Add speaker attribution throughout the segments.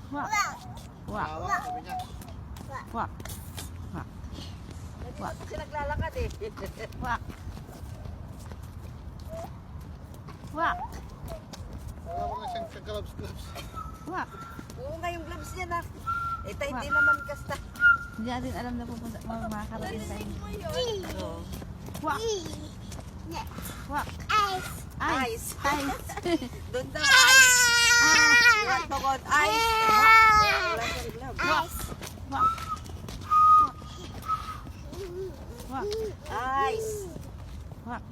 Speaker 1: Walk. Walk.
Speaker 2: Hawak, sabi niya.
Speaker 1: Walk. Walk.
Speaker 3: Walk. Kasi naglalakad eh.
Speaker 1: Walk. Walk.
Speaker 2: Wala mo na siyang gloves.
Speaker 1: Walk.
Speaker 3: Oo nga yung gloves niya na. Eh tayo
Speaker 1: Walk.
Speaker 3: hindi naman kasta.
Speaker 1: Hindi natin alam na pupunta, makakarating tayo.
Speaker 3: Oo.
Speaker 1: Walk. Walk.
Speaker 3: Ice.
Speaker 1: Ice.
Speaker 3: Doon daw ice. Iwan mo ko ice. Wala siyang gloves.
Speaker 1: Walk. Walk. Walk.
Speaker 3: Ice.
Speaker 1: Walk.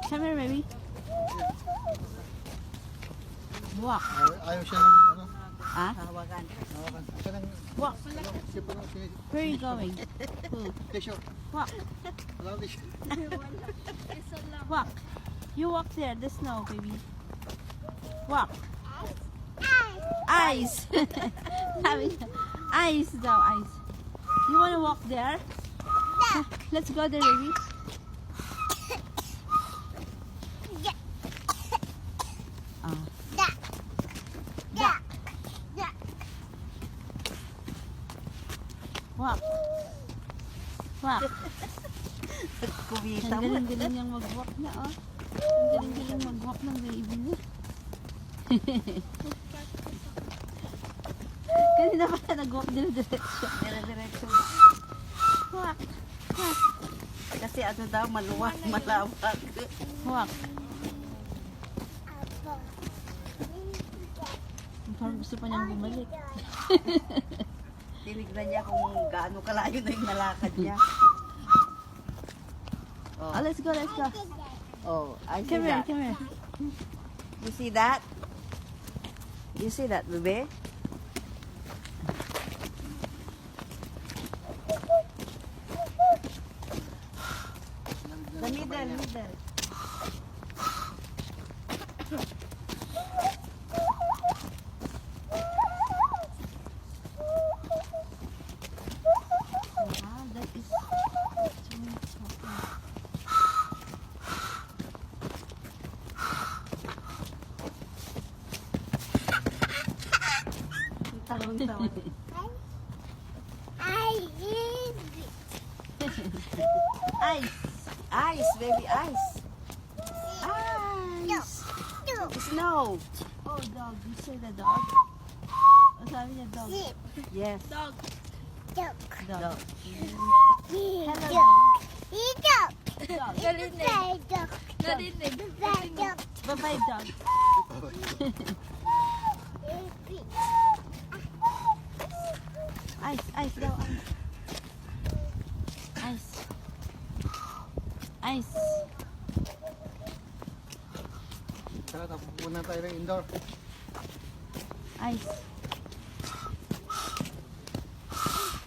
Speaker 1: Come here, baby. Walk.
Speaker 2: Ayaw siya ng ano.
Speaker 1: Ah?
Speaker 3: Hawakan.
Speaker 2: Hawakan. Siya ng
Speaker 1: Walk.
Speaker 2: siya pa ng
Speaker 1: Where are you going?
Speaker 2: tissue.
Speaker 1: Walk.
Speaker 2: Wala ng tissue.
Speaker 1: Walk. You walk there, the snow, baby. Walk. Ice. Sabi niya, ice daw, ice. You wanna walk there? Let's go there, baby. Ah. Walk. Walk.
Speaker 3: Kumita
Speaker 1: Ang
Speaker 3: mo.
Speaker 1: galing-galing niyang mag-walk niya, oh. Ang galing-galing mag-walk ng baby niya. Kanina pa nag-walk din direksyon.
Speaker 3: Dire-diretso.
Speaker 1: Walk. Walk.
Speaker 3: Kasi ano daw, maluwag, malawak.
Speaker 1: Walk. Parang gusto pa niyang bumalik.
Speaker 3: Tinignan niya kung gaano kalayo na yung nalakad niya. Oh,
Speaker 1: Oh, let's go, let's go.
Speaker 3: oh I see
Speaker 1: Come here,
Speaker 3: that.
Speaker 1: come here.
Speaker 3: You see that? You see that, bebe? The middle.
Speaker 1: Wow, that is so
Speaker 3: Talon-talon.
Speaker 1: Ice.
Speaker 3: Ice, baby, ice. Ice. Snow.
Speaker 1: Oh, dog. You say the dog? Oh, sabi niya dog.
Speaker 3: Yes.
Speaker 1: Dog.
Speaker 3: Dog.
Speaker 1: Hello,
Speaker 4: Dog.
Speaker 1: dog. Dog.
Speaker 4: Narinig.
Speaker 1: Bye-bye, dog. Ice, ice daw, ice. Ice. Ice.
Speaker 2: Tara, tapos muna tayo ng indoor.
Speaker 1: Ice.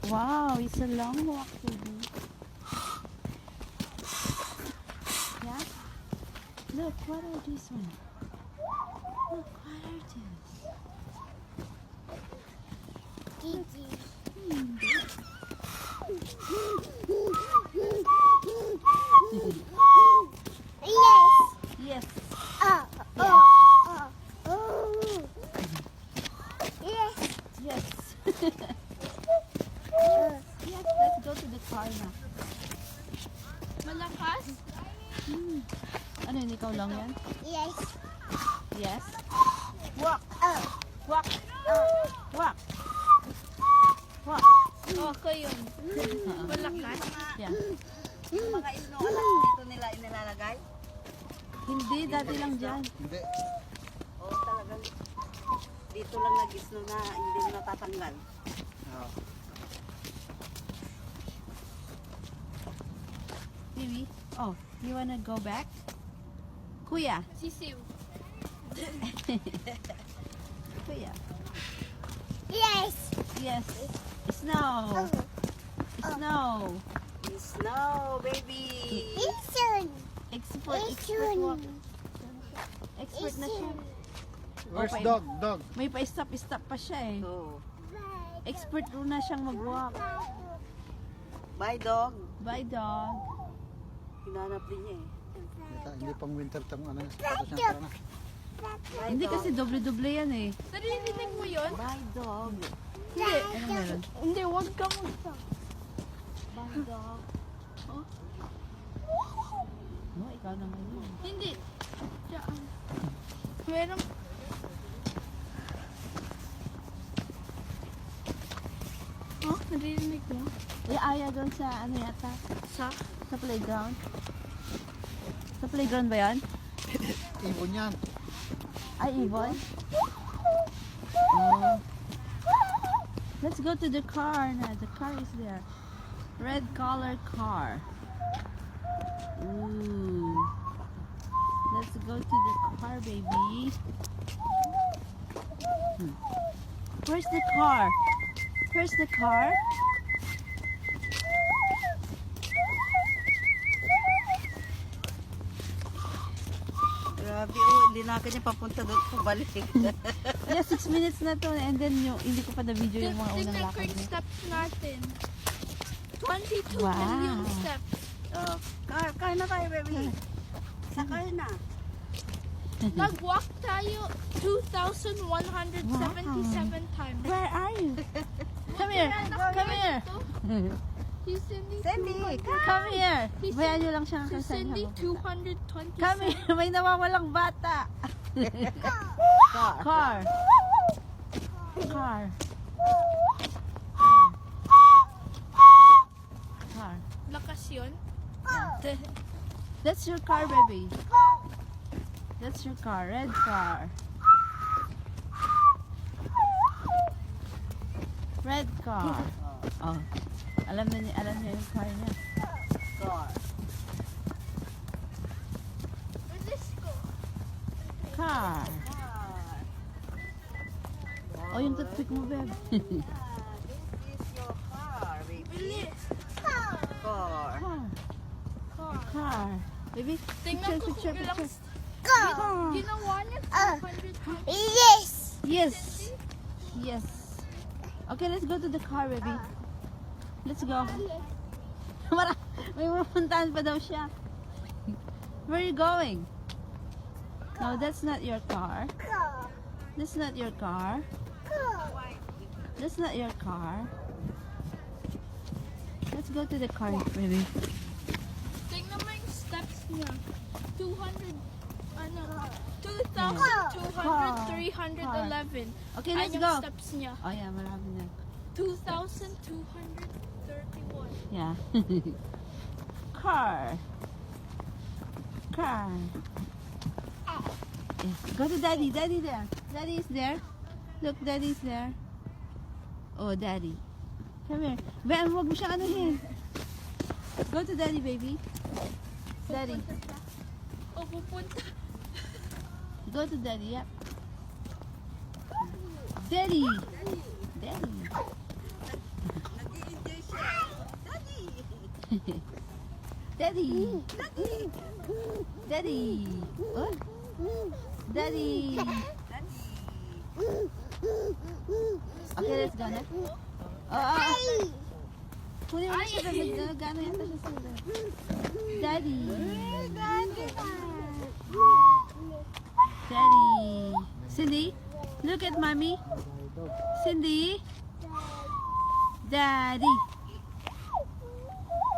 Speaker 1: Wow, it's a long walk, baby. Yeah? Look, what are these ones? Look, what are these? Yes. Yes. Yes, let's go to the car na.
Speaker 4: Malakas?
Speaker 1: Ano yun, ikaw lang yan?
Speaker 4: Yes.
Speaker 1: Yes. Walk. Walk. Walk. Walk.
Speaker 4: Oh, ko yun. Malakas?
Speaker 1: Yeah.
Speaker 3: Yung mga snow anak dito nila inilalagay.
Speaker 1: Hindi, dati lang dyan.
Speaker 2: Hindi.
Speaker 3: Oo, talagang dito lang nag-snow na hindi mo natatanggal.
Speaker 2: Ah,
Speaker 1: Baby. Oh, you wanna go back? Kuya.
Speaker 4: Sisiw.
Speaker 1: Kuya.
Speaker 4: Yes.
Speaker 1: Yes. Snow. Snow.
Speaker 3: Snow, baby!
Speaker 1: Expert walk. Expert na siya.
Speaker 2: where's
Speaker 1: Okay.
Speaker 2: dog?
Speaker 1: May pa-stop pa siya eh.
Speaker 3: So,
Speaker 1: Expert na siyang mag-walk.
Speaker 3: bye dog.
Speaker 1: Bye, dog.
Speaker 3: Hinanap din niya eh.
Speaker 2: Hindi pang winter tang ano. Tapos na, tara na.
Speaker 1: Hindi kasi doble-doble yan eh.
Speaker 4: Naririnig mo yun?
Speaker 3: My dog.
Speaker 4: Hindi.
Speaker 1: Ano meron?
Speaker 4: Hindi, huwag ka magsa.
Speaker 3: My dog.
Speaker 1: No, ikaw naman yun.
Speaker 4: Hindi. Diyan. Meron. Oh, naririnig mo?
Speaker 1: Aya doon sa ano yata?
Speaker 4: Sa?
Speaker 1: Sa playground. Sa playground ba yan?
Speaker 2: Ibon yan.
Speaker 1: Ay, ibon? Oh. Let's go to the car na. The car is there. Red color car. Ooh. Let's go to the car, baby. Where's the car? Where's the car?
Speaker 3: Grabe, oh, hindi na kanya papunta doon, pabalik.
Speaker 1: Yeah, 6 minutes na to. And then yung, hindi ko pa na-video yung mga unang
Speaker 4: Tingnan ko
Speaker 1: lakad
Speaker 4: yung
Speaker 1: niya.
Speaker 4: steps natin. 22
Speaker 1: Wow.
Speaker 4: million steps.
Speaker 3: Kain na tayo, baby. Sakay na.
Speaker 4: Nag-walk tayo 2,177 times.
Speaker 1: Where are you? Come here. Come here.
Speaker 4: Si Cindy,
Speaker 3: Cindy,
Speaker 1: Come here.
Speaker 4: Si
Speaker 1: Bayaan nyo lang siya
Speaker 4: si
Speaker 1: kasi
Speaker 4: Cindy
Speaker 1: Come
Speaker 4: 227.
Speaker 1: here. May nawawalang bata.
Speaker 3: Car.
Speaker 1: Car. Car. Car.
Speaker 4: Lakas yun.
Speaker 1: That's your car, baby. That's your car. Red car. Red car. Oh. Alam niya yung car niya.
Speaker 3: Car.
Speaker 4: Where's this go?
Speaker 1: Car.
Speaker 3: Car.
Speaker 1: Oh, yung toothpick mo, babe.
Speaker 3: This is your car, baby.
Speaker 4: Bilis.
Speaker 3: Car.
Speaker 1: Car.
Speaker 4: Car.
Speaker 1: Car. Baby,
Speaker 4: Tingnan ko
Speaker 1: picture,
Speaker 4: kung ilang
Speaker 1: picture.
Speaker 4: ginawa niya 200 times.
Speaker 1: Yes. Yes. Okay, let's go to the car, baby. Let's go. May mapuntahan pa daw siya. Where are you going? No, that's not your car. That's not your car. That's not your car. Let's go to the car, baby.
Speaker 4: Tingnan mo yung steps niya. 200, ano, 2,200, 311.
Speaker 1: Okay, let's
Speaker 4: Ayun
Speaker 1: go.
Speaker 4: yung steps niya.
Speaker 1: Oh yeah, marami na.
Speaker 4: 2,231.
Speaker 1: Yeah. Car. Car. Yeah. Go to daddy. Daddy there. Daddy is there. Look, daddy's there. Oh, daddy. Come here. Ben, huwag mo siyang anuhin. Go to daddy, baby. Daddy.
Speaker 4: O, pupunta.
Speaker 1: Go to daddy, yeah. Daddy. Daddy.
Speaker 3: Nag-i-enjoy siya. Daddy.
Speaker 1: Daddy. Daddy. Oh. Daddy.
Speaker 3: Daddy.
Speaker 1: Okay, let's go na. Oh. Kunin mo na siya. Gano'n yata siya sa Daddy. Daddy. Cindy, look at mommy. Cindy. Daddy.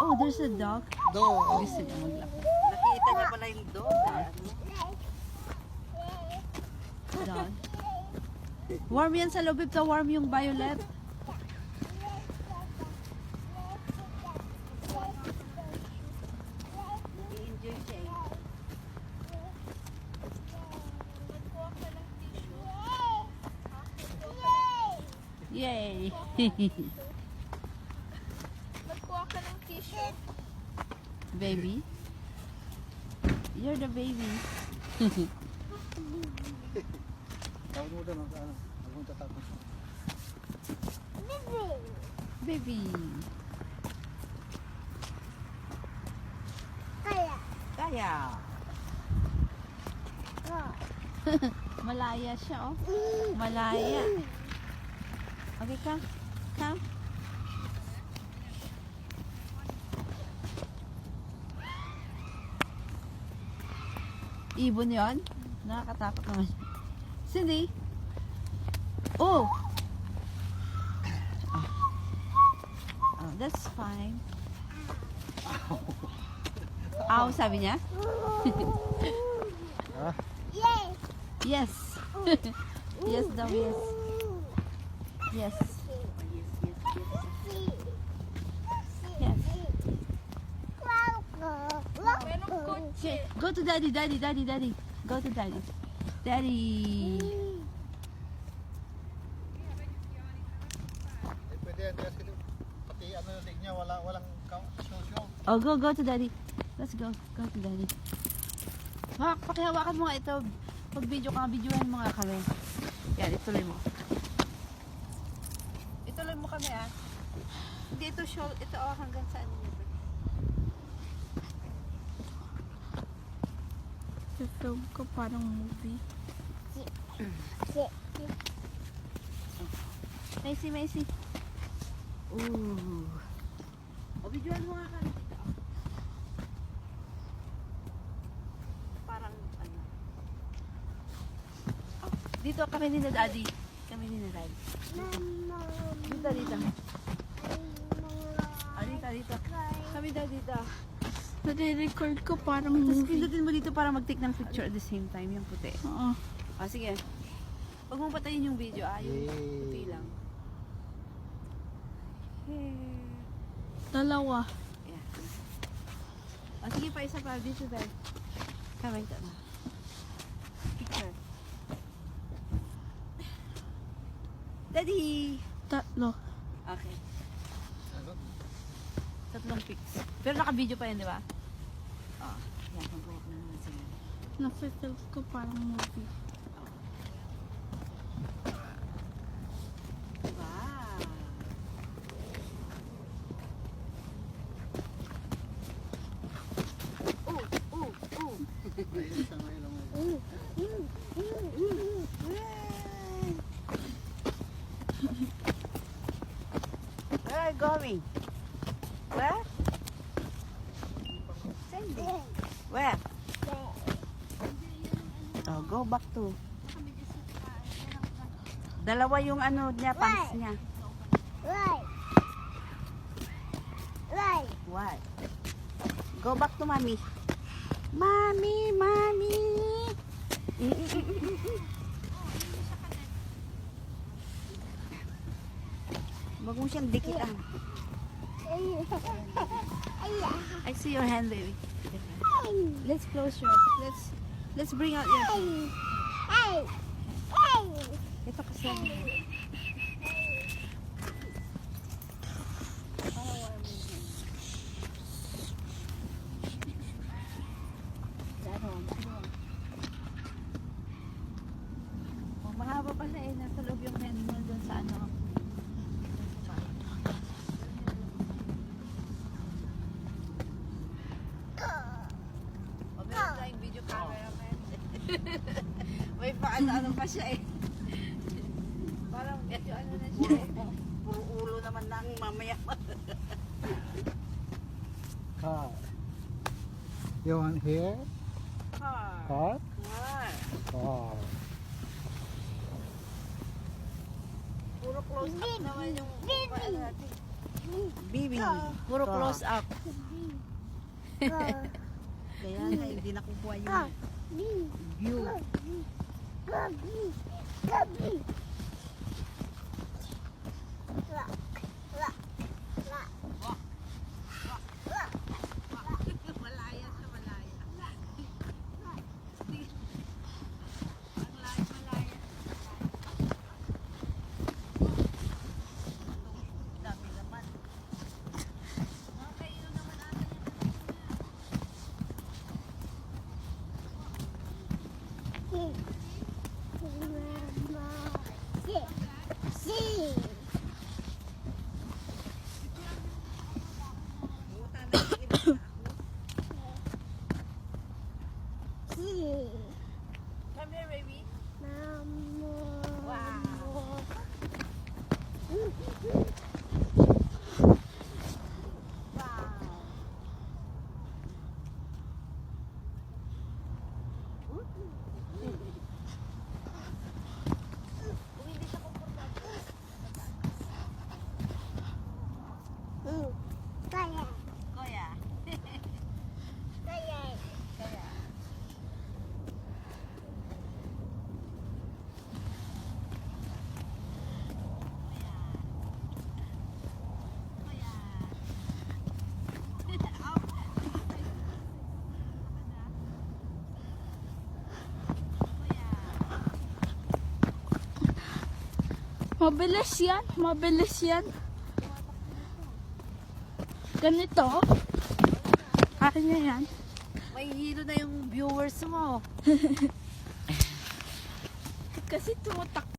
Speaker 1: Oh, there's a dog.
Speaker 2: Dog.
Speaker 1: Gusto niya maglakad.
Speaker 3: Nakita niya pala yung dog.
Speaker 1: Dog. Warm yan sa loob. Ito warm yung violet.
Speaker 3: Nag-i-enjoy siya eh.
Speaker 4: Magkuha ka ng tissue.
Speaker 1: Yay.
Speaker 4: Magkuha ka ng tissue.
Speaker 1: Baby. You're the baby.
Speaker 2: Tawag mo doon. Ano? Huwag tatapos.
Speaker 1: Baby.
Speaker 3: Kaya.
Speaker 1: Malaya siya, oh. Malaya. Okay, come. Come. Ibon yon? Nakakatakot naman. Cindy? Oh! Oh, that's fine. Ow, sabi niya?
Speaker 2: Ha?
Speaker 1: Yes. Yes daw, yes. Yes. Yes.
Speaker 4: Merong kotse.
Speaker 1: Okay, go to daddy, daddy, daddy, daddy. Go to daddy. Daddy.
Speaker 2: Hindi pwede yan. Kasi pati ano yung leg niya, walang show-show.
Speaker 1: Oh, go to daddy. Let's go. Go to daddy. Pakihawakan mo nga ito. Pag video ka, videohan mo nga kami. Yan, ituloy mo. Ituloy mo kami ah. Hindi ito show, ito oh, hanggang saan nito.
Speaker 4: Film ko parang movie.
Speaker 1: Macy, Macy. Ooh. O, videohan mo nga kami dito. Parang, ano. Oh, dito kami ni na daddy. Kami ni na daddy. Dito, dito. Ah, dito, dito. Kami daw dito.
Speaker 4: Nare-record ko parang
Speaker 1: Tapos
Speaker 4: movie.
Speaker 1: pindutin mo dito para mag-take ng picture at the same time, yung puti.
Speaker 4: Oo.
Speaker 1: Ah, sige. Huwag mong patayin yung video, ah. Yung puti lang.
Speaker 4: Dalawa.
Speaker 1: Yeah. Ah, sige pa, isa pa. Dito tayo. Kamay ka na. Picture. Daddy!
Speaker 4: Tatlo.
Speaker 1: Okay. Tatlong pics. Pero naka-video pa yun, di ba? Oh, yan. Mag-work na naman sila.
Speaker 4: Nasa-film ko parang movie.
Speaker 1: Wow!
Speaker 2: Ayun, sa ngayon lang.
Speaker 1: Where are you going? Where? Sandy. Where? Oh, go back to. Dalawa yung ano niya, pants niya. What? Go back to mommy. Mommy, mommy. Wag mo siyang dikitan. I see your hand, baby. Let's close your. Let's bring out your. Ito kasi. Oh, mahaba pala eh. Nasa loob yung hand mo doon sa ano. O, meron tayong video camera, man. May paano pa siya eh. Parang medyo ano na siya eh. Puro ulo naman lang mamaya.
Speaker 2: Car. You want here?
Speaker 1: Car.
Speaker 2: Car?
Speaker 1: Car.
Speaker 2: Car.
Speaker 1: Puro close up naman yung ano natin. Bibi. Puro close up. Kaya nga hindi nakukuha yung view. Malaya siya, malaya. Ang layo, malaya. Dami naman. Okay, yun naman ata yan.
Speaker 4: Mabilis yan. Mabilis yan. Ganito. Akin na yan.
Speaker 3: May hilo na yung viewers mo.
Speaker 4: Kasi tumutak